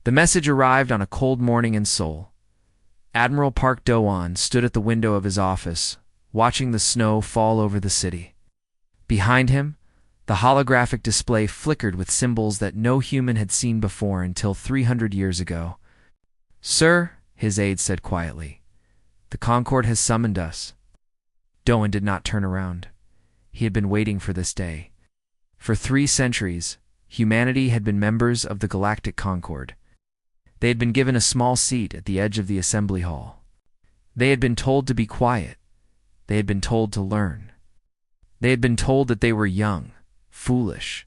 The message arrived on a cold morning in Seoul. Admiral Park Do-won stood at the window of his office, watching the snow fall over the city. Behind him, the holographic display flickered with symbols that no human had seen before until 300 years ago. "Sir," his aide said quietly, "the Concorde has summoned us." Do-won did not turn around. He had been waiting for this day. For 3 centuries, humanity had been members of the Galactic Concorde. They had been given a small seat at the edge of the assembly hall. They had been told to be quiet. They had been told to learn. They had been told that they were young, foolish,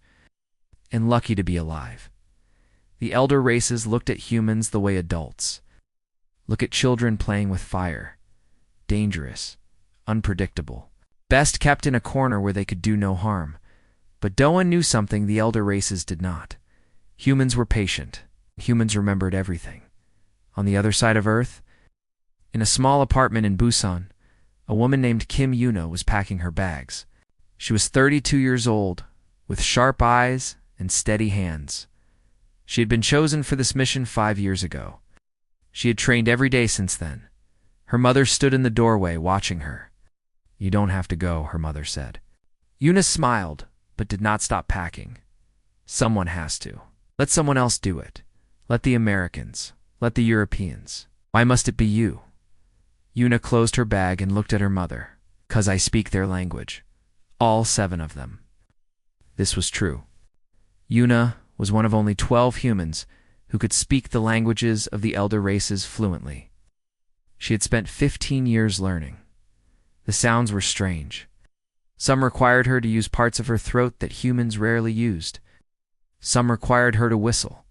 and lucky to be alive. The elder races looked at humans the way adults look at children playing with fire, dangerous, unpredictable, best kept in a corner where they could do no harm. But Do-won knew something the elder races did not. Humans were patient. Humans remembered everything. On the other side of Earth, in a small apartment in Busan, a woman named Kim Yuna was packing her bags. She was 32 years old, with sharp eyes and steady hands. She had been chosen for this mission 5 years ago. She had trained every day since then. Her mother stood in the doorway watching her. "You don't have to go," her mother said. Yuna smiled, but did not stop packing. "Someone has to. Let someone else do it. Let the Americans. Let the Europeans. Why must it be you?" Yuna closed her bag and looked at her mother. "'Cause I speak their language. All 7 of them." This was true. Yuna was one of only 12 humans who could speak the languages of the elder races fluently. She had spent 15 years learning. The sounds were strange. Some required her to use parts of her throat that humans rarely used. Some required her to whistle.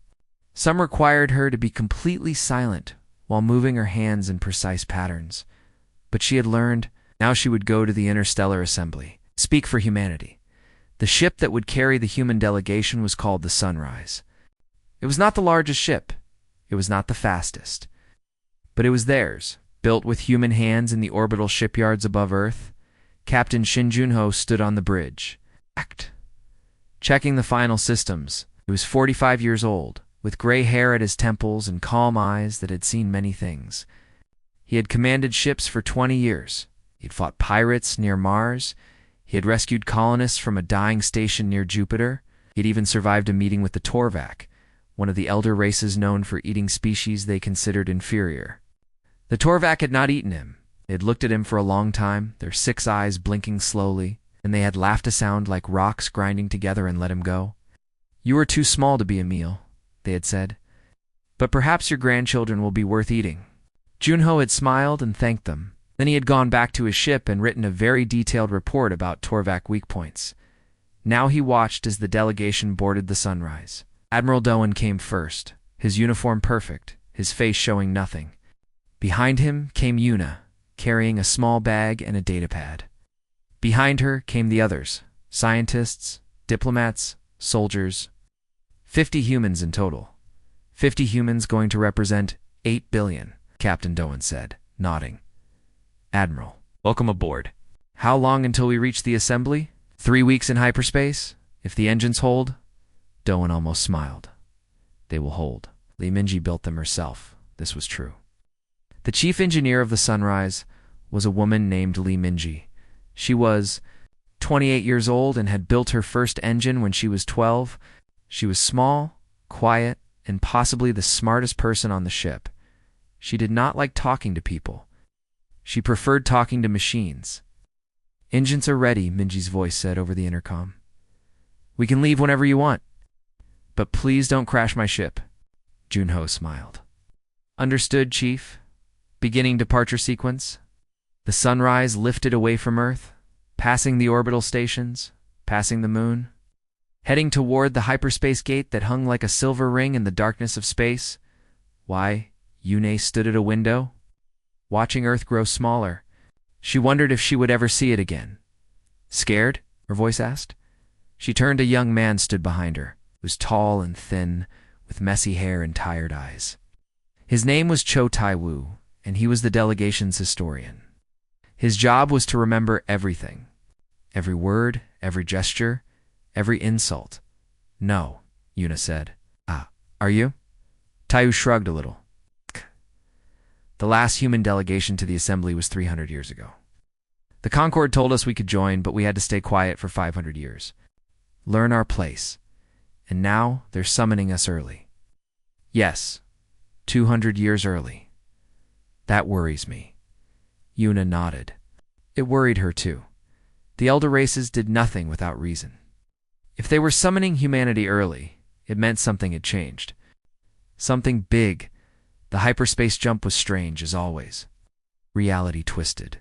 Some required her to be completely silent while moving her hands in precise patterns. But she had learned. Now she would go to the Interstellar Assembly, speak for humanity. The ship that would carry the human delegation was called the Sunrise. It was not the largest ship. It was not the fastest. But it was theirs, built with human hands in the orbital shipyards above Earth. Captain Shin Junho stood on the bridge, checking the final systems. He was 45 years old, with gray hair at his temples and calm eyes that had seen many things. He had commanded ships for 20 years. He had fought pirates near Mars. He had rescued colonists from a dying station near Jupiter. He had even survived a meeting with the Torvak, one of the elder races known for eating species they considered inferior. The Torvak had not eaten him. They had looked at him for a long time, their 6 eyes blinking slowly, and they had laughed a sound like rocks grinding together and let him go. "You are too small to be a meal," they had said. "But perhaps your grandchildren will be worth eating." Junho had smiled and thanked them. Then he had gone back to his ship and written a very detailed report about Torvak weak points. Now he watched as the delegation boarded the Sunrise. Admiral Do-won came first, his uniform perfect, his face showing nothing. Behind him came Yuna, carrying a small bag and a datapad. Behind her came the others, scientists, diplomats, soldiers. 50 humans in total. 50 humans going to represent 8 billion, Captain Do-won said, nodding. "Admiral, welcome aboard. How long until we reach the assembly? 3 weeks in hyperspace? If the engines hold?" Do-won almost smiled. "They will hold. Lee Minji built them herself." This was true. The chief engineer of the Sunrise was a woman named Lee Minji. She was 28 years old and had built her first engine when she was 12. She was small, quiet, and possibly the smartest person on the ship. She did not like talking to people. She preferred talking to machines. "Engines are ready," Minji's voice said over the intercom. "We can leave whenever you want. But please don't crash my ship." Junho smiled. "Understood, Chief." Beginning departure sequence. The Sunrise lifted away from Earth, passing the orbital stations, passing the moon, heading toward the hyperspace gate that hung like a silver ring in the darkness of space. Why, Yuna stood at a window, watching Earth grow smaller. She wondered if she would ever see it again. "Scared?" her voice asked. She turned. A young man stood behind her. He was tall and thin, with messy hair and tired eyes. His name was Cho Tai-woo, and he was the delegation's historian. His job was to remember everything. Every word, every gesture, every insult. "No," Yuna said. "Ah, are you?" Taiwu shrugged a little. The last human delegation to the assembly was 300 years ago. The Concord told us we could join, but we had to stay quiet for 500 years. Learn our place. And now they're summoning us early. Yes, 200 years early. That worries me. Yuna nodded. It worried her too. The elder races did nothing without reason. If they were summoning humanity early, it meant something had changed. Something big. The hyperspace jump was strange, as always. Reality twisted.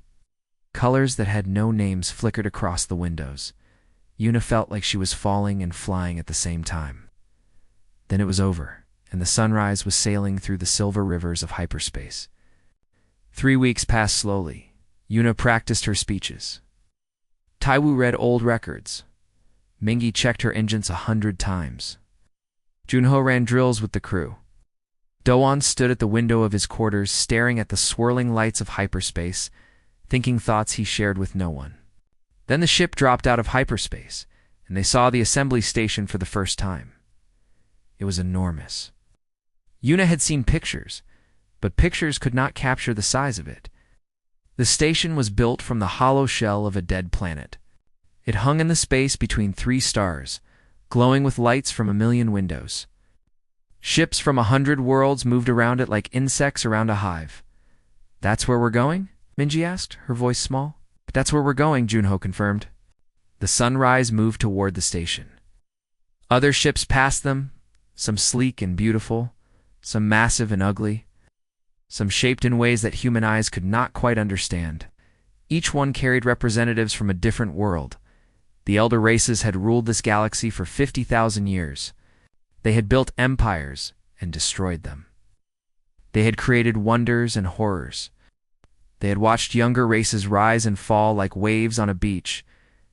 Colors that had no names flickered across the windows. Yuna felt like she was falling and flying at the same time. Then it was over, and the sunrise was sailing through the silver rivers of hyperspace. 3 weeks passed slowly. Yuna practiced her speeches. Taiwu read old records. Mingi checked her engines 100 times. Junho ran drills with the crew. Doan stood at the window of his quarters, staring at the swirling lights of hyperspace, thinking thoughts he shared with no one. Then the ship dropped out of hyperspace, and they saw the assembly station for the first time. It was enormous. Yuna had seen pictures, but pictures could not capture the size of it. The station was built from the hollow shell of a dead planet. It hung in the space between 3 stars, glowing with lights from 1,000,000 windows. Ships from 100 worlds moved around it like insects around a hive. "That's where we're going?" Minji asked, her voice small. "That's where we're going," Junho confirmed. The sunrise moved toward the station. Other ships passed them, some sleek and beautiful, some massive and ugly, some shaped in ways that human eyes could not quite understand. Each one carried representatives from a different world. The elder races had ruled this galaxy for 50,000 years. They had built empires and destroyed them. They had created wonders and horrors. They had watched younger races rise and fall like waves on a beach,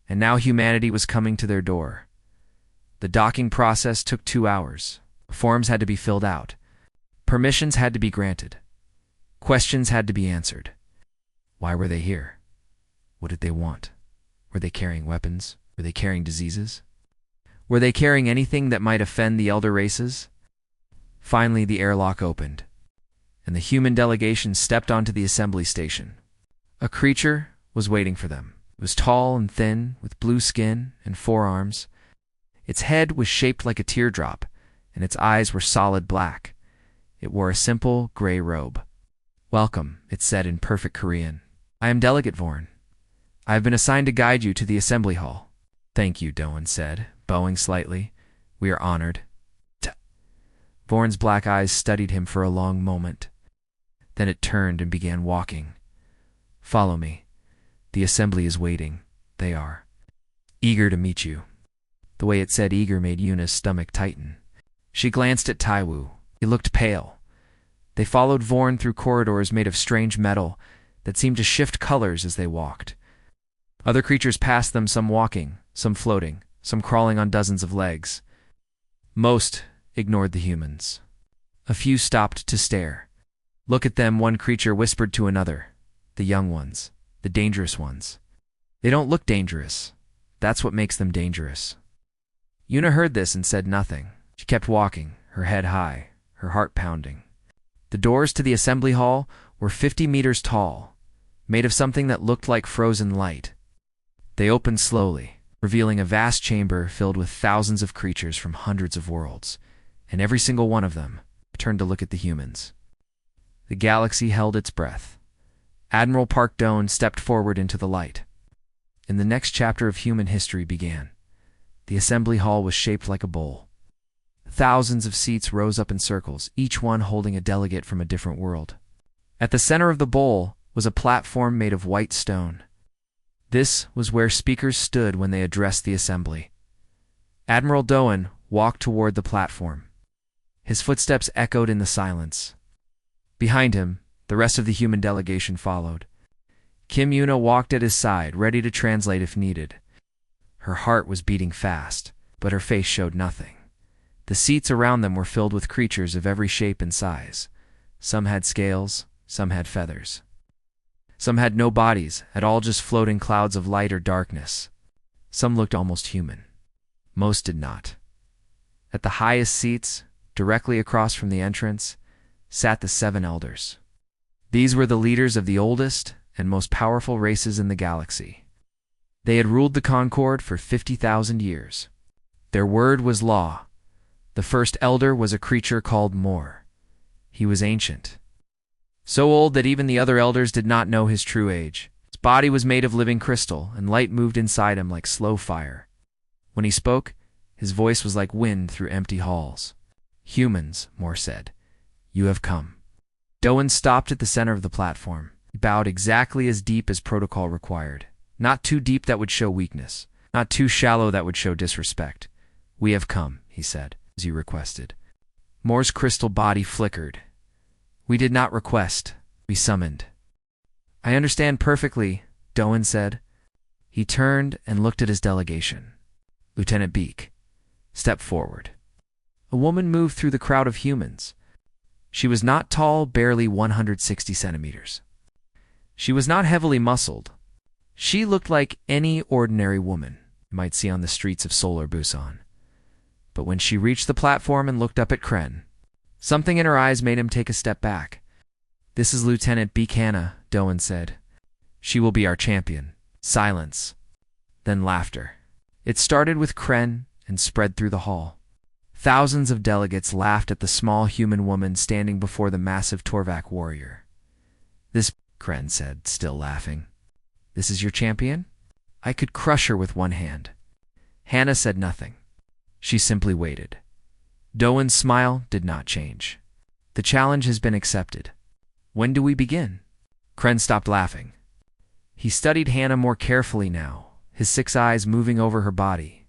and now humanity was coming to their door. The docking process took 2 hours. Forms had to be filled out. Permissions had to be granted. Questions had to be answered. Why were they here? What did they want? Were they carrying weapons? Were they carrying diseases? Were they carrying anything that might offend the elder races? Finally, the airlock opened, and the human delegation stepped onto the assembly station. A creature was waiting for them. It was tall and thin, with blue skin and 4 arms. Its head was shaped like a teardrop, and its eyes were solid black. It wore a simple gray robe. "Welcome," it said in perfect Korean. "I am Delegate Vorn. I have been assigned to guide you to the assembly hall." "Thank you," Doan said, bowing slightly. "We are honored." Vorn's black eyes studied him for a long moment. Then it turned and began walking. "Follow me. The assembly is waiting. They are eager to meet you." The way it said eager made Yuna's stomach tighten. She glanced at Taiwu. He looked pale. They followed Vorn through corridors made of strange metal that seemed to shift colors as they walked. Other creatures passed them, some walking, some floating, some crawling on dozens of legs. Most ignored the humans. A few stopped to stare. "Look at them," one creature whispered to another. "The young ones, the dangerous ones. They don't look dangerous. That's what makes them dangerous." Yuna heard this and said nothing. She kept walking, her head high, her heart pounding. The doors to the assembly hall were 50 meters tall, made of something that looked like frozen light. They opened slowly, revealing a vast chamber filled with thousands of creatures from hundreds of worlds, and every single one of them turned to look at the humans. The galaxy held its breath. Admiral Park Doan stepped forward into the light. And the next chapter of human history began. The assembly hall was shaped like a bowl. Thousands of seats rose up in circles, each one holding a delegate from a different world. At the center of the bowl was a platform made of white stone. This was where speakers stood when they addressed the assembly. Admiral Doan walked toward the platform. His footsteps echoed in the silence. Behind him, the rest of the human delegation followed. Kim Yuna walked at his side, ready to translate if needed. Her heart was beating fast, but her face showed nothing. The seats around them were filled with creatures of every shape and size. Some had scales, some had feathers. Some had no bodies, at all just floating clouds of light or darkness. Some looked almost human. Most did not. At the highest seats, directly across from the entrance, sat the 7 elders. These were the leaders of the oldest and most powerful races in the galaxy. They had ruled the Concord for 50,000 years. Their word was law. The first elder was a creature called Mor. He was ancient, so old that even the other elders did not know his true age. His body was made of living crystal, and light moved inside him like slow fire. When he spoke, his voice was like wind through empty halls. "Humans," Mor said, "you have come." Doan stopped at the center of the platform. He bowed exactly as deep as protocol required. Not too deep that would show weakness, not too shallow that would show disrespect. "We have come," he said, as you requested. Mor's crystal body flickered. "We did not request, we summoned." "I understand perfectly," Doan said. He turned and looked at his delegation. "Lieutenant Beak, step forward." A woman moved through the crowd of humans. She was not tall, barely 160 centimeters. She was not heavily muscled. She looked like any ordinary woman you might see on the streets of Solar Busan. But when she reached the platform and looked up at Kren, something in her eyes made him take a step back. "This is Lieutenant Beak Hannah," Doan said. "She will be our champion." Silence. Then laughter. It started with Kren and spread through the hall. Thousands of delegates laughed at the small human woman standing before the massive Torvak warrior. "This," Kren said, still laughing. "This is your champion? I could crush her with one hand." Hannah said nothing. She simply waited. Doan's smile did not change. "The challenge has been accepted. When do we begin?" Kren stopped laughing. He studied Hannah more carefully now, his 6 eyes moving over her body.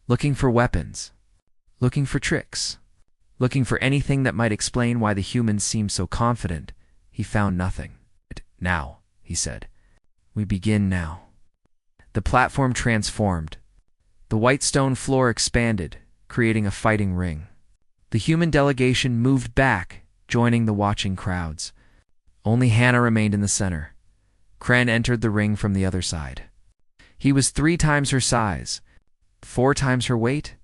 Looking for weapons. Looking for tricks. Looking for anything that might explain why the humans seemed so confident. He found nothing. "Now," he said. "We begin now." The platform transformed. The white stone floor expanded, creating a fighting ring. The human delegation moved back, joining the watching crowds. Only Hannah remained in the center. Kren entered the ring from the other side. He was 3 times her size, 4 times her weight.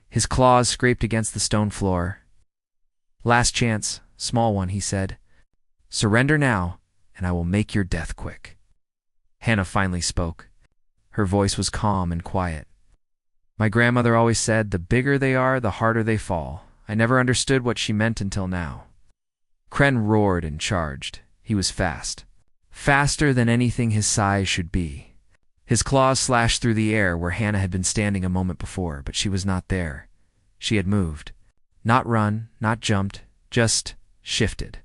His claws scraped against the stone floor. "Last chance, small one," he said. "Surrender now, and I will make your death quick." Hannah finally spoke. Her voice was calm and quiet. "My grandmother always said, the bigger they are, the harder they fall. I never understood what she meant until now." Kren roared and charged. He was fast. Faster than anything his size should be. His claws slashed through the air where Hannah had been standing a moment before, but she was not there. She had moved. Not run, not jumped, just shifted.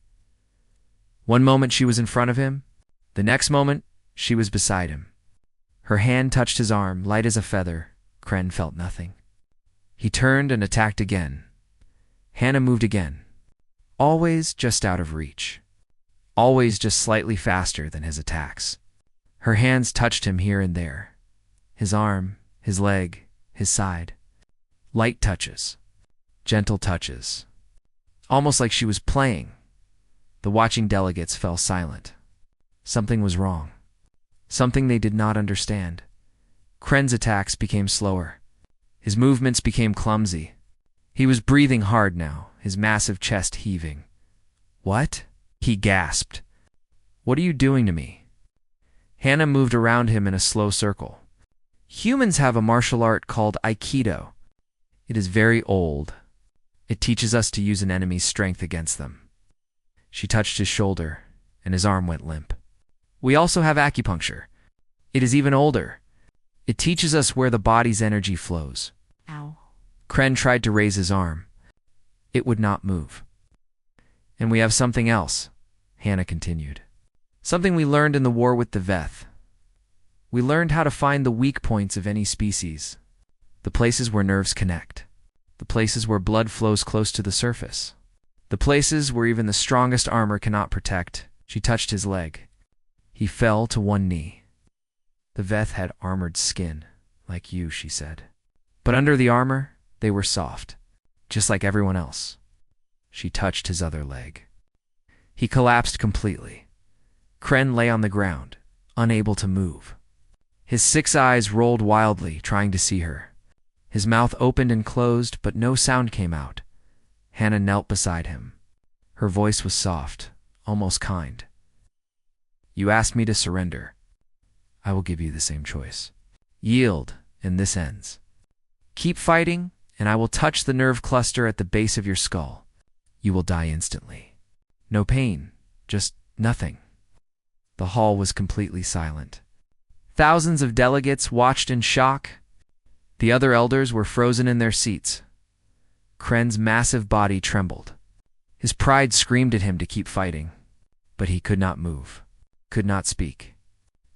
One moment she was in front of him. The next moment, she was beside him. Her hand touched his arm, light as a feather. Kren felt nothing. He turned and attacked again. Hannah moved again. Always just out of reach. Always just slightly faster than his attacks. Her hands touched him here and there. His arm, his leg, his side. Light touches. Gentle touches. Almost like she was playing. The watching delegates fell silent. Something was wrong. Something they did not understand. Kren's attacks became slower. His movements became clumsy. He was breathing hard now, his massive chest heaving. "What?" he gasped. "What are you doing to me?" Hannah moved around him in a slow circle. "Humans have a martial art called Aikido. It is very old. It teaches us to use an enemy's strength against them." She touched his shoulder, and his arm went limp. "We also have acupuncture. It is even older. It teaches us where the body's energy flows." Ow. Kren tried to raise his arm. It would not move. "And we have something else," Hannah continued. "Something we learned in the war with the Veth. We learned how to find the weak points of any species. The places where nerves connect. The places where blood flows close to the surface. The places where even the strongest armor cannot protect." She touched his leg. He fell to one knee. "The Veth had armored skin, like you," she said. "But under the armor, they were soft, just like everyone else." She touched his other leg. He collapsed completely. Kren lay on the ground, unable to move. His 6 eyes rolled wildly, trying to see her. His mouth opened and closed, but no sound came out. Hannah knelt beside him. Her voice was soft, almost kind. You asked me to surrender. I will give you the same choice. Yield, and this ends. Keep fighting, and I will touch the nerve cluster at the base of your skull. You will die instantly. No pain, just nothing. The hall was completely silent. Thousands of delegates watched in shock. The other elders were frozen in their seats. Kren's massive body trembled. His pride screamed at him to keep fighting, but he could not move, could not speak,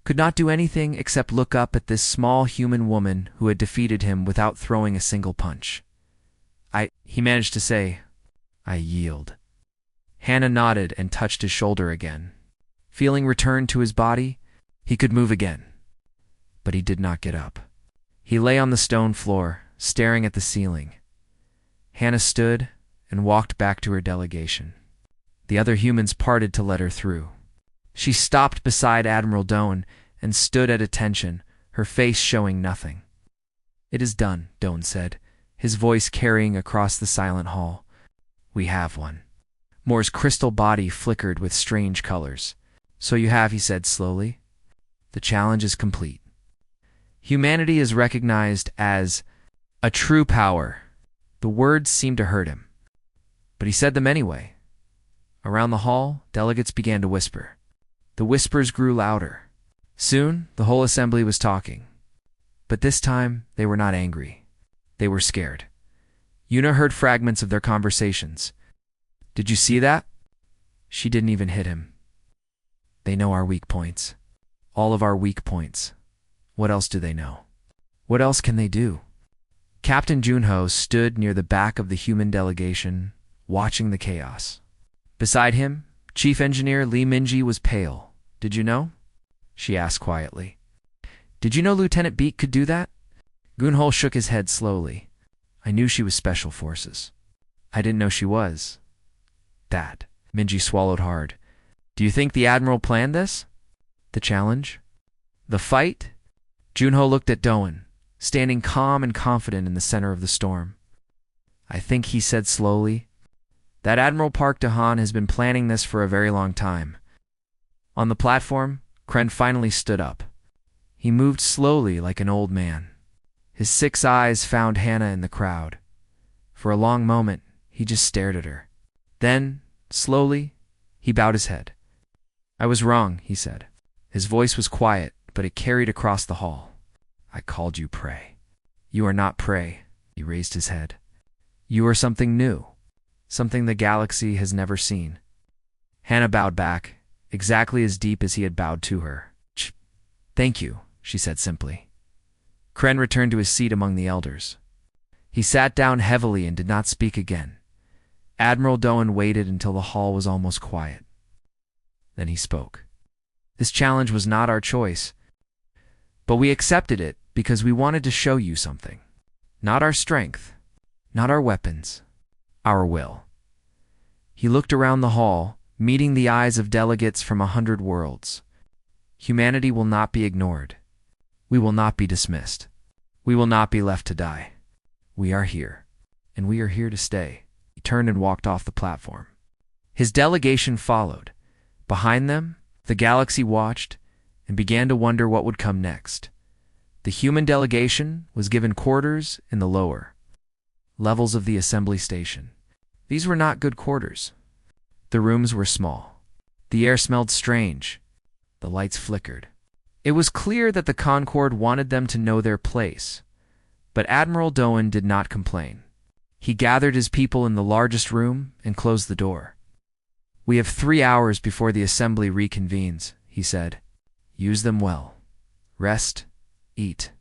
could not do anything except look up at this small human woman who had defeated him without throwing a single punch. He managed to say, I yield. Hannah nodded and touched his shoulder again. Feeling returned to his body, he could move again. But he did not get up. He lay on the stone floor, staring at the ceiling. Hannah stood and walked back to her delegation. The other humans parted to let her through. She stopped beside Admiral Doan and stood at attention, her face showing nothing. It is done, Doan said, his voice carrying across the silent hall. We have one. Moore's crystal body flickered with strange colors. So you have, he said slowly. The challenge is complete. Humanity is recognized as a true power. The words seemed to hurt him, but he said them anyway. Around the hall, delegates began to whisper. The whispers grew louder. Soon, the whole assembly was talking. But this time, they were not angry. They were scared. Yuna heard fragments of their conversations. Did you see that? She didn't even hit him. They know our weak points. All of our weak points. What else do they know? What else can they do? Captain Junho stood near the back of the human delegation, watching the chaos. Beside him, Chief Engineer Lee Minji was pale. Did you know? She asked quietly. Did you know Lieutenant Beak could do that? Gunho shook his head slowly. I knew she was Special Forces. I didn't know she was. That. Minji swallowed hard. Do you think the Admiral planned this? The challenge? The fight? Junho looked at Doan, standing calm and confident in the center of the storm. I think he said slowly, that Admiral Park Dahan has been planning this for a very long time. On the platform, Kren finally stood up. He moved slowly like an old man. His 6 eyes found Hannah in the crowd. For a long moment, he just stared at her. Then, slowly, he bowed his head. I was wrong, he said. His voice was quiet, but it carried across the hall. I called you prey. You are not prey. He raised his head. You are something new, something the galaxy has never seen. Hannah bowed back, exactly as deep as he had bowed to her. Thank you, she said simply. Kren returned to his seat among the elders. He sat down heavily and did not speak again. Admiral Doan waited until the hall was almost quiet. Then he spoke. This challenge was not our choice, but we accepted it because we wanted to show you something. Not our strength, not our weapons, our will. He looked around the hall, meeting the eyes of delegates from 100 worlds. Humanity will not be ignored. We will not be dismissed. We will not be left to die. We are here, and we are here to stay. He turned and walked off the platform. His delegation followed. Behind them, the galaxy watched and began to wonder what would come next. The human delegation was given quarters in the lower levels of the assembly station. These were not good quarters. The rooms were small. The air smelled strange. The lights flickered. It was clear that the Concord wanted them to know their place, but Admiral Doan did not complain. He gathered his people in the largest room and closed the door. We have 3 hours before the assembly reconvenes, he said. Use them well. Rest, eat,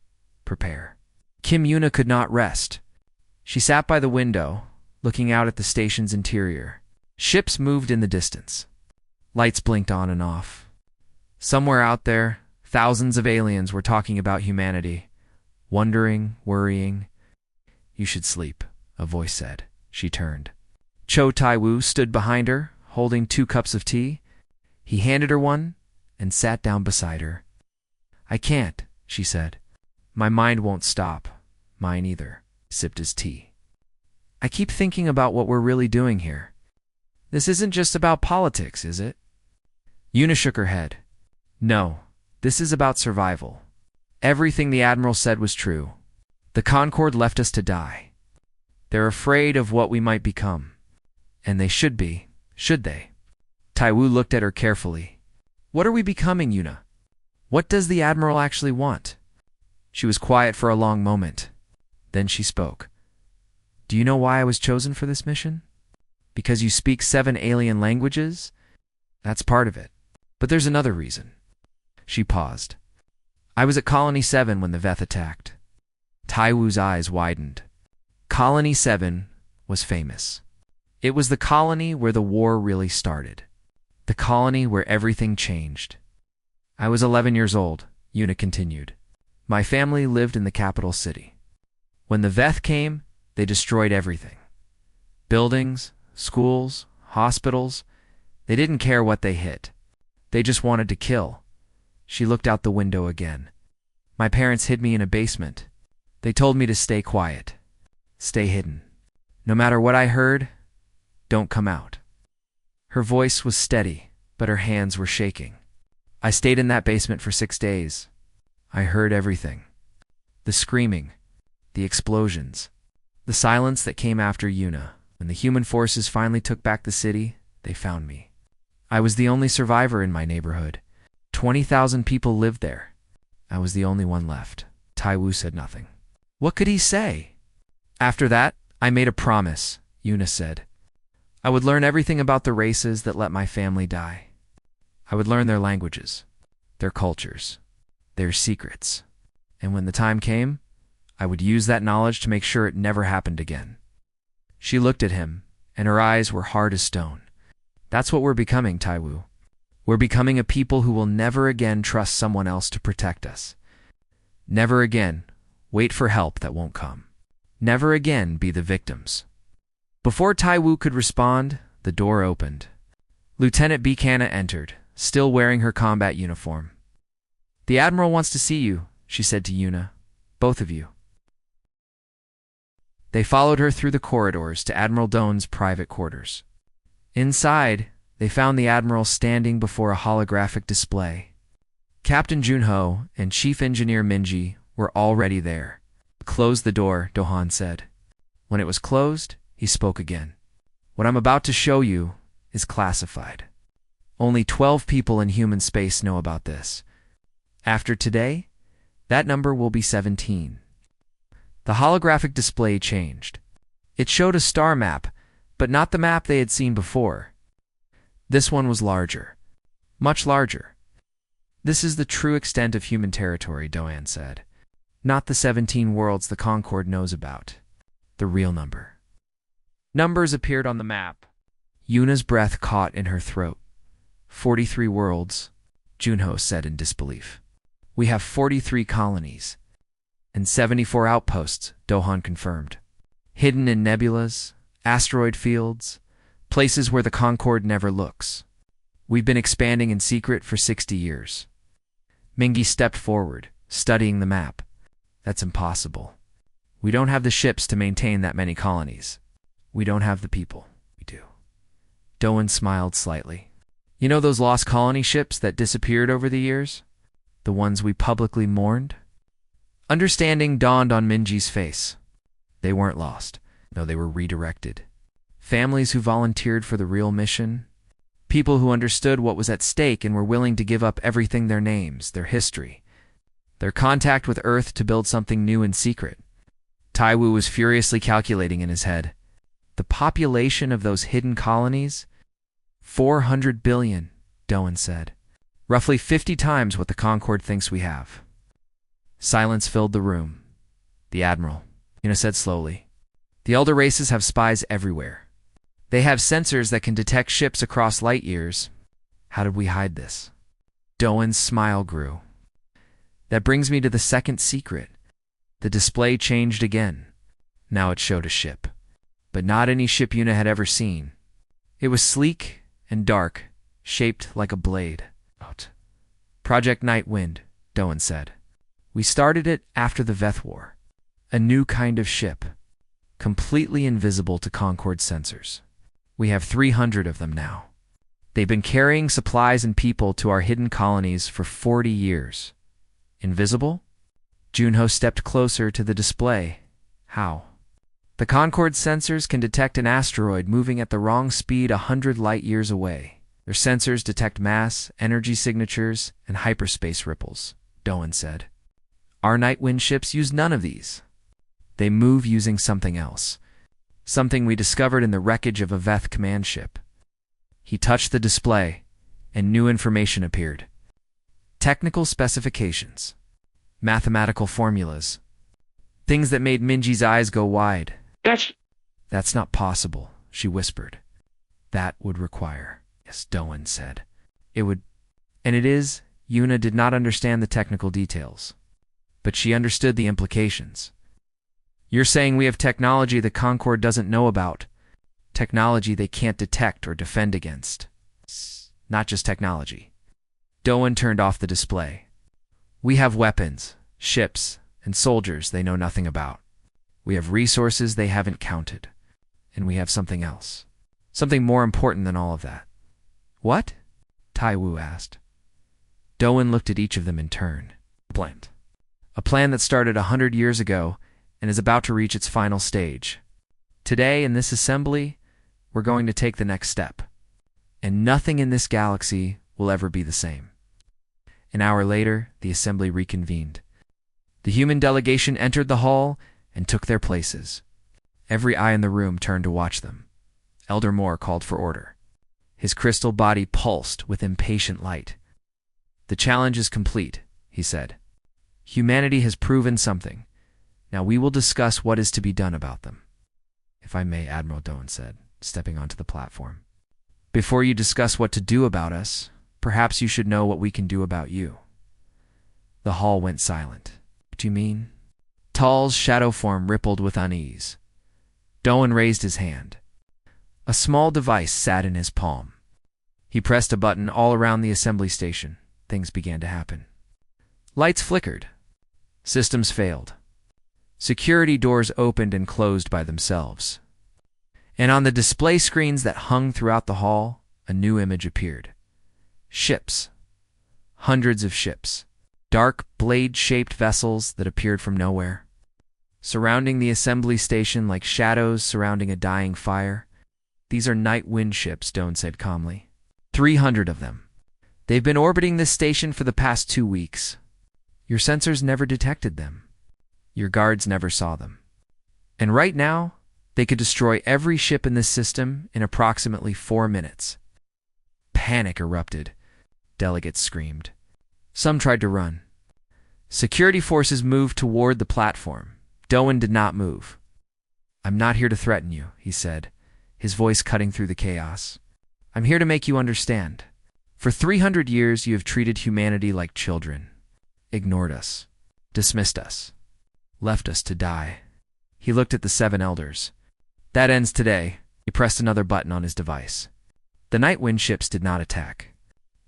prepare. Kim Yuna could not rest. She sat by the window, looking out at the station's interior. Ships moved in the distance. Lights blinked on and off. Somewhere out there, thousands of aliens were talking about humanity, wondering, worrying. You should sleep, a voice said. She turned. Cho Tai-Wu stood behind her, holding 2 cups of tea. He handed her one and sat down beside her. I can't, she said. My mind won't stop. Mine either. He sipped his tea. I keep thinking about what we're really doing here. This isn't just about politics, is it? Una shook her head. No, this is about survival. Everything the Admiral said was true. The Concorde left us to die. They're afraid of what we might become. And they should be, should they? Taiwu looked at her carefully. What are we becoming, Una? What does the Admiral actually want? She was quiet for a long moment. Then she spoke. Do you know why I was chosen for this mission? Because you speak 7 alien languages? That's part of it. But there's another reason. She paused. I was at Colony 7 when the Veth attacked. Taiwu's eyes widened. Colony 7 was famous. It was the colony where the war really started. The colony where everything changed. I was 11 years old, Una continued. My family lived in the capital city. When the Veth came, they destroyed everything. Buildings, schools, hospitals. They didn't care what they hit. They just wanted to kill. She looked out the window again. My parents hid me in a basement. They told me to stay quiet. Stay hidden. No matter what I heard, don't come out. Her voice was steady, but her hands were shaking. I stayed in that basement for 6 days. I heard everything. The screaming, the explosions, the silence that came after Una. When the human forces finally took back the city, they found me. I was the only survivor in my neighborhood. 20,000 people lived there. I was the only one left. Taiwu said nothing. What could he say? After that, I made a promise, Una said. I would learn everything about the races that let my family die. I would learn their languages, their cultures, their secrets. And when the time came, I would use that knowledge to make sure it never happened again. She looked at him, and her eyes were hard as stone. That's what we're becoming, Taiwu. We're becoming a people who will never again trust someone else to protect us. Never again wait for help that won't come. Never again be the victims. Before Taiwu could respond, the door opened. Lieutenant Bikana entered, still wearing her combat uniform. The Admiral wants to see you, she said to Una. Both of you. They followed her through the corridors to Admiral Doan's private quarters. Inside, they found the Admiral standing before a holographic display. Captain Junho and Chief Engineer Minji were already there. Close the door, Dohan said. When it was closed, he spoke again. What I'm about to show you is classified. Only 12 people in human space know about this. After today, that number will be 17. The holographic display changed. It showed a star map, but not the map they had seen before. This one was larger. Much larger. This is the true extent of human territory, Doan said. Not the 17 worlds the Concorde knows about. The real number. Numbers appeared on the map. Yuna's breath caught in her throat. 43 worlds, Junho said in disbelief. We have 43 colonies. And 74 outposts, Dohan confirmed. Hidden in nebulas, asteroid fields, places where the Concorde never looks. We've been expanding in secret for 60 years. Mingi stepped forward, studying the map. That's impossible. We don't have the ships to maintain that many colonies. We don't have the people. We do. Doan smiled slightly. You know those lost colony ships that disappeared over the years? The ones we publicly mourned? Understanding dawned on Minji's face. They weren't lost. No, they were redirected. Families who volunteered for the real mission. People who understood what was at stake and were willing to give up everything, their names, their history, their contact with Earth to build something new in secret. Taiwu was furiously calculating in his head. The population of those hidden colonies? 400 billion, Doan said. Roughly 50 times what the Concorde thinks we have. Silence filled the room. The Admiral, Una said slowly. The elder races have spies everywhere. They have sensors that can detect ships across light years. How did we hide this? Doan's smile grew. That brings me to the second secret. The display changed again. Now it showed a ship. But not any ship Una had ever seen. It was sleek and dark, shaped like a blade. Project Night Wind, Doan said. We started it after the Veth War. A new kind of ship. completely invisible to Concord's sensors. We have 300 of them now. They've been carrying supplies and people to our hidden colonies for 40 years. Invisible? Junho stepped closer to the display. How? The Concorde sensors can detect an asteroid moving at the wrong speed 100 light-years away. Their sensors detect mass, energy signatures, and hyperspace ripples, Doan said. Our night wind ships use none of these. They move using something else. Something we discovered in the wreckage of a Veth command ship. He touched the display, and new information appeared. Technical specifications. Mathematical formulas. Things that made Minji's eyes go wide. That's not possible, she whispered. That would require. Yes, Doan said. It would. And it is. Yuna did not understand the technical details. But she understood the implications. You're saying we have technology the Concorde doesn't know about. Technology they can't detect or defend against. Not just technology. Doan turned off the display. We have weapons, ships, and soldiers they know nothing about. We have resources they haven't counted. And we have something else. Something more important than all of that. What? Tai Wu asked. Doan looked at each of them in turn. A plan that started 100 years ago and is about to reach its final stage. Today, in this assembly, we're going to take the next step. And nothing in this galaxy will ever be the same. An hour later, the assembly reconvened. The human delegation entered the hall and took their places. Every eye in the room turned to watch them. Elder Moore called for order. His crystal body pulsed with impatient light. The challenge is complete, he said. Humanity has proven something. Now we will discuss what is to be done about them. If I may, Admiral Doan said, stepping onto the platform. Before you discuss what to do about us, perhaps you should know what we can do about you. The hall went silent. What do you mean? Tal's shadow form rippled with unease. Doan raised his hand. A small device sat in his palm. He pressed a button all around the assembly station. Things began to happen. Lights flickered. Systems failed. Security doors opened and closed by themselves. And on the display screens that hung throughout the hall, a new image appeared. Ships. Hundreds of ships. Dark, blade-shaped vessels that appeared from nowhere. Surrounding the assembly station like shadows surrounding a dying fire. These are night wind ships, Doan said calmly. 300 of them. They've been orbiting this station for the past 2 weeks. Your sensors never detected them. Your guards never saw them. And right now, they could destroy every ship in this system in approximately 4 minutes. Panic erupted. Delegates screamed. Some tried to run. Security forces moved toward the platform. Doan did not move. I'm not here to threaten you, he said, his voice cutting through the chaos. I'm here to make you understand. For 300 years, you have treated humanity like children. Ignored us. Dismissed us. Left us to die. He looked at the 7 elders. That ends today. He pressed another button on his device. The night wind ships did not attack.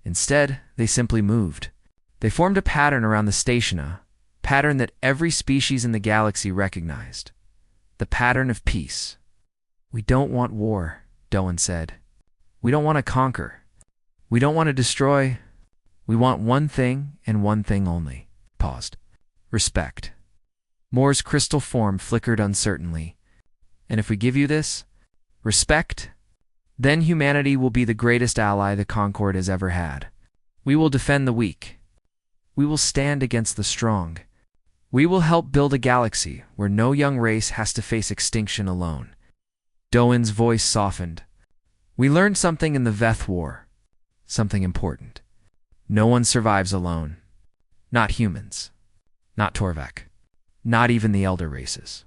Instead, they simply moved. They formed a pattern around the station, a pattern that every species in the galaxy recognized. The pattern of peace. We don't want war, Doan said. We don't want to conquer. We don't want to destroy. We want one thing and one thing only. Paused. Respect. Moore's crystal form flickered uncertainly. And if we give you this, respect, then humanity will be the greatest ally the Concorde has ever had. We will defend the weak. We will stand against the strong. We will help build a galaxy where no young race has to face extinction alone. Doan's voice softened. We learned something in the Veth War. Something important. No one survives alone. Not humans. Not Torvak. Not even the elder races.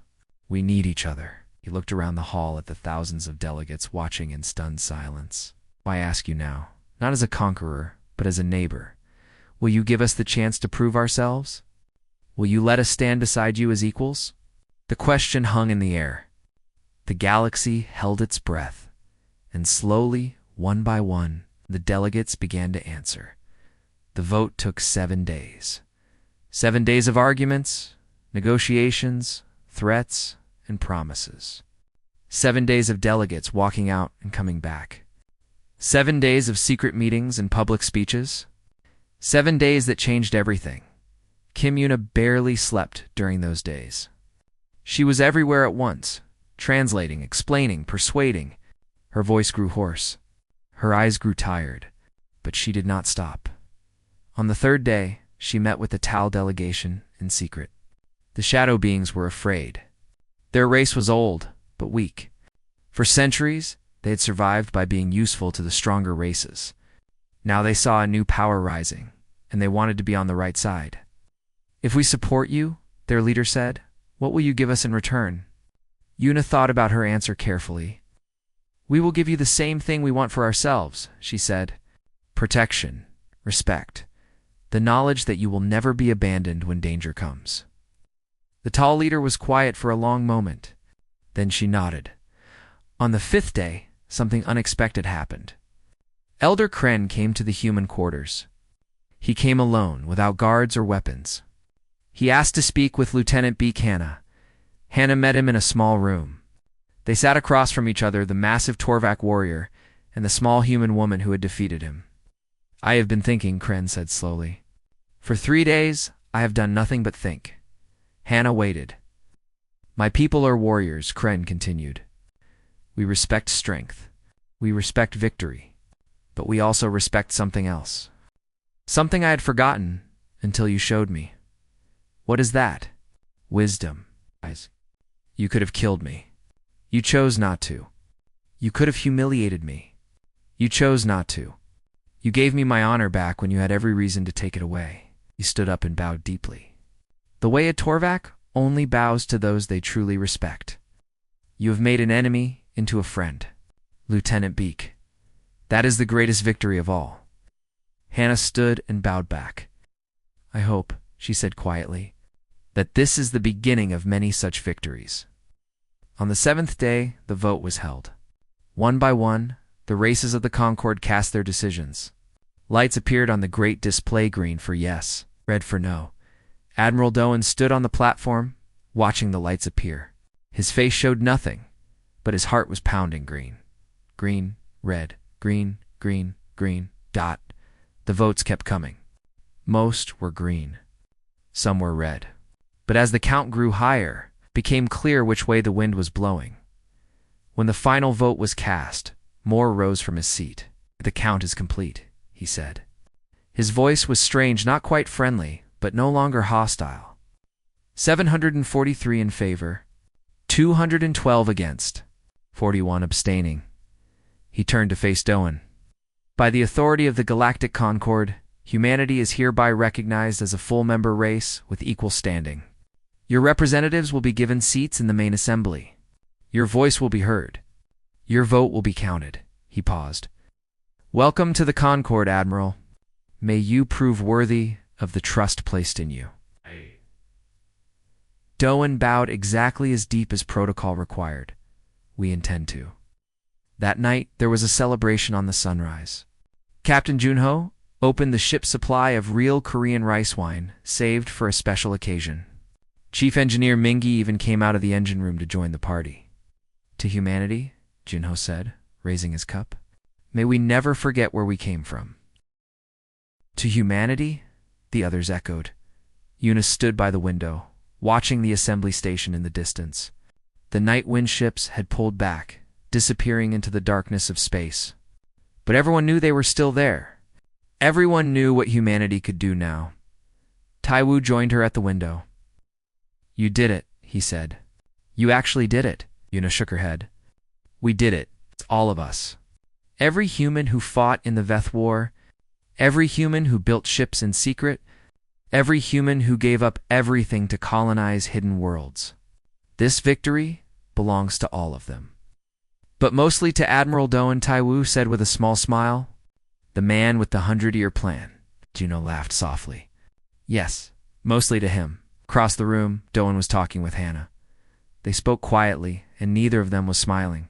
We need each other. He looked around the hall at the thousands of delegates watching in stunned silence. I ask you now, not as a conqueror, but as a neighbor, will you give us the chance to prove ourselves? Will you let us stand beside you as equals? The question hung in the air. The galaxy held its breath, and slowly, one by one, the delegates began to answer. The vote took 7 days. 7 days of arguments, negotiations, threats, and promises. 7 days of delegates walking out and coming back. 7 days of secret meetings and public speeches. 7 days that changed everything. Kim Yuna barely slept during those days. She was everywhere at once, translating, explaining, persuading. Her voice grew hoarse. Her eyes grew tired, but she did not stop. On the 3rd day, she met with the Tal delegation in secret. The shadow beings were afraid. Their race was old, but weak. For centuries, they had survived by being useful to the stronger races. Now they saw a new power rising, and they wanted to be on the right side. "If we support you," their leader said, "what will you give us in return?" Yuna thought about her answer carefully. "We will give you the same thing we want for ourselves," she said. "Protection, respect, the knowledge that you will never be abandoned when danger comes." The tall leader was quiet for a long moment. Then she nodded. On the 5th day, something unexpected happened. Elder Kren came to the human quarters. He came alone, without guards or weapons. He asked to speak with Lieutenant Beak Hannah. Hannah met him in a small room. They sat across from each other, the massive Torvak warrior and the small human woman who had defeated him. "I have been thinking," Kren said slowly. "For 3 days, I have done nothing but think." Hannah waited. "My people are warriors," Kren continued. "We respect strength. We respect victory. But we also respect something else. Something I had forgotten until you showed me." "What is that?" "Wisdom. You could have killed me. You chose not to. You could have humiliated me. You chose not to. You gave me my honor back when you had every reason to take it away." He stood up and bowed deeply. "The way a Torvak only bows to those they truly respect. You have made an enemy into a friend, Lieutenant Beak. That is the greatest victory of all." Hannah stood and bowed back. "I hope," she said quietly, "that this is the beginning of many such victories." On the 7th day, the vote was held. One by one, the races of the Concord cast their decisions. Lights appeared on the great display, green for yes, red for no. Admiral Doan stood on the platform, watching the lights appear. His face showed nothing, but his heart was pounding. Green, green, red, green, green, green, dot. The votes kept coming. Most were green. Some were red. But as the count grew higher, it became clear which way the wind was blowing. When the final vote was cast, Moore rose from his seat. "The count is complete," he said. His voice was strange, not quite friendly, but no longer hostile. 743 in favor, 212 against, 41 abstaining. He turned to face Doan. "By the authority of the Galactic Concord, humanity is hereby recognized as a full-member race with equal standing. Your representatives will be given seats in the main assembly. Your voice will be heard. Your vote will be counted." He paused. "Welcome to the Concord, Admiral. May you prove worthy of the trust placed in you." Doan bowed exactly as deep as protocol required. "We intend to." That night, there was a celebration on the Sunrise. Captain Junho opened the ship's supply of real Korean rice wine, saved for a special occasion. Chief Engineer Mingi even came out of the engine room to join the party. "To humanity," Junho said, raising his cup, "may we never forget where we came from." "To humanity?" the others echoed. Eunice stood by the window, watching the assembly station in the distance. The night wind ships had pulled back, disappearing into the darkness of space. But everyone knew they were still there. Everyone knew what humanity could do now. Taiwu joined her at the window. "You did it," he said. "You actually did it." Yuna shook her head. "We did it. It's all of us. Every human who fought in the Veth War, every human who built ships in secret, every human who gave up everything to colonize hidden worlds. This victory belongs to all of them." "But mostly to Admiral Doan," Taiwu said with a small smile. "The man with the 100-year plan." Juno laughed softly. "Yes, mostly to him." Across the room, Doan was talking with Hannah. They spoke quietly, and neither of them was smiling.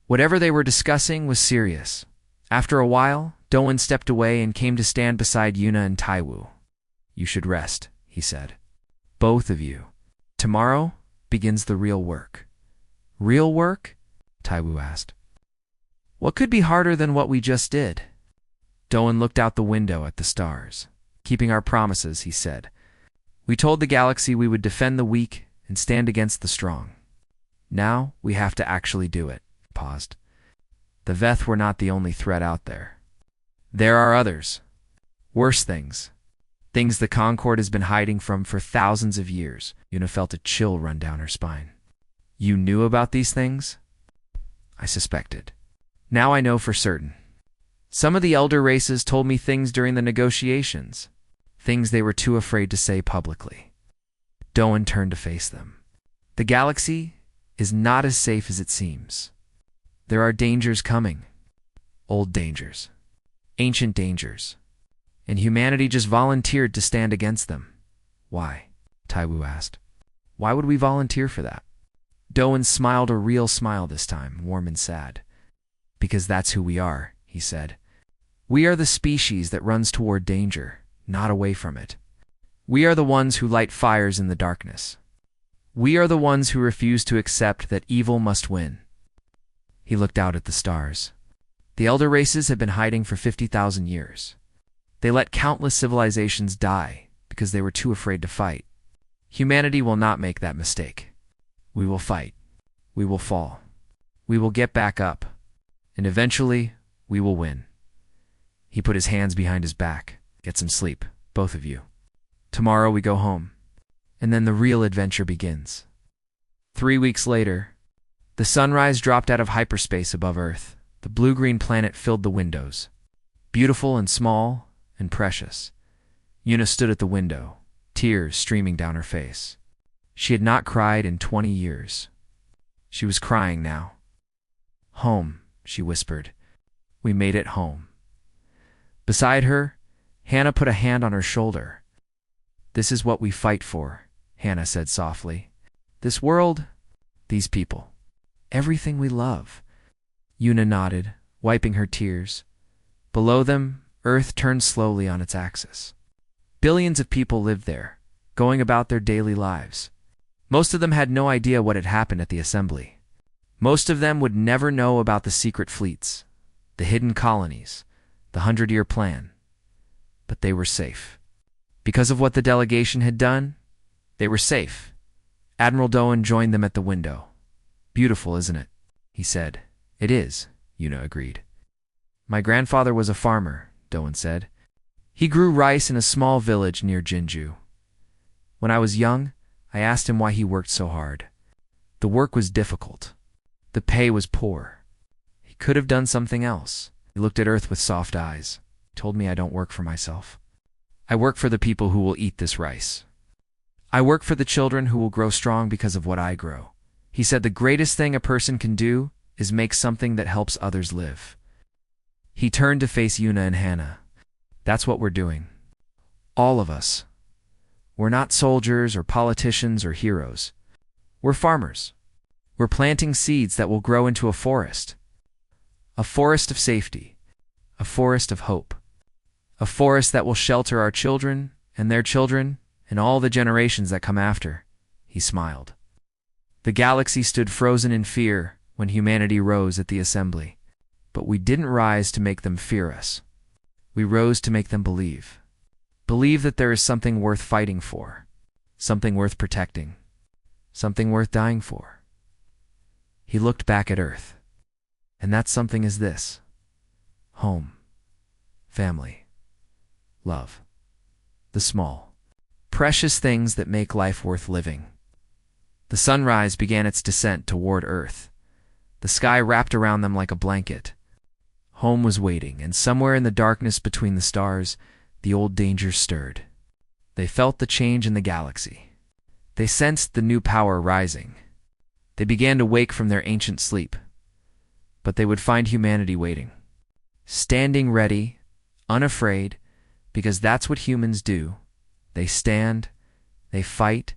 Whatever they were discussing was serious. After a while, Doan stepped away and came to stand beside Yuna and Taiwu. "You should rest," he said. "Both of you. Tomorrow, begins the real work. Real work? Taiwu asked. What could be harder than what we just did? Doan looked out the window at the stars. Keeping our promises, he said. We told the galaxy we would defend the weak and stand against the strong. Now we have to actually do it. He paused. The Veth were not the only threat out there. There are others. Worse things. Things the Concord has been hiding from for thousands of years. Yuna felt a chill run down her spine. You knew about these things? I suspected. Now I know for certain. Some of the elder races told me things during the negotiations. Things they were too afraid to say publicly. Doan turned to face them. The galaxy is not as safe as it seems. There are dangers coming. Old dangers. Ancient dangers. And humanity just volunteered to stand against them. Why? Taiwu asked. Why would we volunteer for that? Doan smiled a real smile this time, warm and sad. Because that's who we are, he said. We are the species that runs toward danger, not away from it. We are the ones who light fires in the darkness. We are the ones who refuse to accept that evil must win. He looked out at the stars. The elder races had been hiding for 50,000 years. They let countless civilizations die because they were too afraid to fight. Humanity will not make that mistake. We will fight. We will fall. We will get back up. And eventually, we will win. He put his hands behind his back. Get some sleep, both of you. Tomorrow we go home. And then the real adventure begins. 3 weeks later, the sunrise dropped out of hyperspace above Earth. The blue-green planet filled the windows. Beautiful and small and precious. Yuna stood at the window, tears streaming down her face. She had not cried in 20 years. She was crying now. Home, she whispered. We made it home. Beside her, Hannah put a hand on her shoulder. This is what we fight for, Hannah said softly. This world, these people, everything we love. Yuna nodded, wiping her tears. Below them, Earth turned slowly on its axis. Billions of people lived there, going about their daily lives. Most of them had no idea what had happened at the assembly. Most of them would never know about the secret fleets, the hidden colonies, the 100-year plan. But they were safe. Because of what the delegation had done, they were safe. Admiral Doan joined them at the window. Beautiful, isn't it? He said. It is, Yuna agreed. My grandfather was a farmer, Doan said. He grew rice in a small village near Jinju. When I was young, I asked him why he worked so hard. The work was difficult. The pay was poor. He could have done something else. He looked at Earth with soft eyes. Told me I don't work for myself. I work for the people who will eat this rice. I work for the children who will grow strong because of what I grow. He said the greatest thing a person can do is make something that helps others live. He turned to face Yuna and Hannah. That's what we're doing. All of us. We're not soldiers or politicians or heroes. We're farmers. We're planting seeds that will grow into a forest. A forest of safety. A forest of hope. A forest that will shelter our children and their children and all the generations that come after. He smiled. The galaxy stood frozen in fear when humanity rose at the assembly. But we didn't rise to make them fear us. We rose to make them believe. Believe that there is something worth fighting for, something worth protecting, something worth dying for. He looked back at Earth. And that something is this. Home. Family. Love. The small, precious things that make life worth living. The sunrise began its descent toward Earth. The sky wrapped around them like a blanket. Home was waiting, and somewhere in the darkness between the stars, the old dangers stirred. They felt the change in the galaxy. They sensed the new power rising. They began to wake from their ancient sleep. But they would find humanity waiting. Standing ready, unafraid, because that's what humans do. They stand, they fight,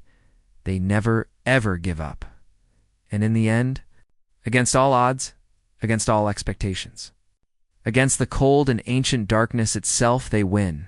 they never, ever give up. And in the end, against all odds, against all expectations, against the cold and ancient darkness itself, they win.